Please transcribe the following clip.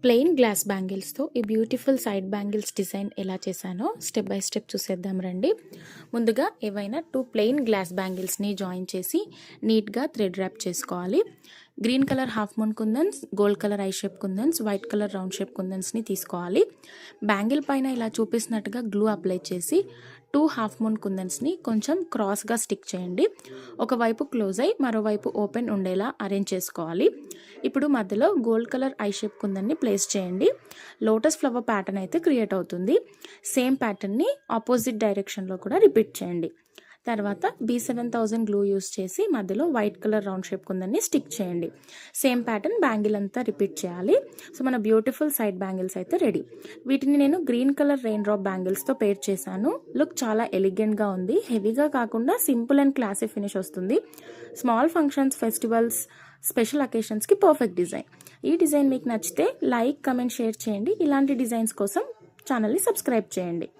Plain glass బ్యాంగిల్స్తో ఈ beautiful side bangles design ఎలా చేశానో స్టెప్ బై స్టెప్ చూసేద్దాం రండి. ముందుగా ఏవైనా 2 ప్లెయిన్ గ్లాస్ బ్యాంగిల్స్ని జాయిన్ చేసి నీట్గా థ్రెడ్ ర్యాప్ చేసుకోవాలి. Green colour half moon kundans, gold colour eye shape kundans, white colour round shape కుందన్స్ని తీసుకోవాలి. బ్యాంగిల్ పైన ఇలా చూపిస్తున్నట్టుగా గ్లూ అప్లై చేసి 2 హాఫ్ మూన్ కుందన్స్ని కొంచెం క్రాస్గా స్టిక్ చేయండి. ఒకవైపు క్లోజ్ అయ్యి మరోవైపు ఓపెన్ ఉండేలా అరేంజ్ చేసుకోవాలి. ఇప్పుడు మధ్యలో గోల్డ్ కలర్ ఐ షేప్ కుందన్ని ప్లేస్ చేయండి. లోటస్ ఫ్లవర్ ప్యాటర్న్ అయితే క్రియేట్ అవుతుంది. సేమ్ ప్యాటర్న్ని ఆపోజిట్ డైరెక్షన్లో కూడా రిపీట్ చేయండి. తర్వాత B7000 గ్లూ యూస్ చేసి మధ్యలో వైట్ కలర్ రౌండ్ షేప్ కుందన్ని స్టిక్ చేయండి. సేమ్ ప్యాటర్న్ బ్యాంగిల్ అంతా రిపీట్ చేయాలి. సో మన బ్యూటిఫుల్ సైడ్ బ్యాంగిల్స్ అయితే రెడీ. వీటిని నేను గ్రీన్ కలర్ రెయిన్ డ్రాప్ బ్యాంగిల్స్తో పేర్ చేశాను. లుక్ చాలా ఎలిగెంట్గా ఉంది. హెవీగా కాకుండా సింపుల్ అండ్ క్లాసీ ఫినిష్ వస్తుంది. స్మాల్ ఫంక్షన్స్, ఫెస్టివల్స్, స్పెషల్ అకేషన్స్కి పర్ఫెక్ట్ డిజైన్. ఈ డిజైన్ మీకు నచ్చితే లైక్, కమెంట్, షేర్ చేయండి. ఇలాంటి డిజైన్స్ కోసం ఛానల్ని సబ్స్క్రైబ్ చేయండి.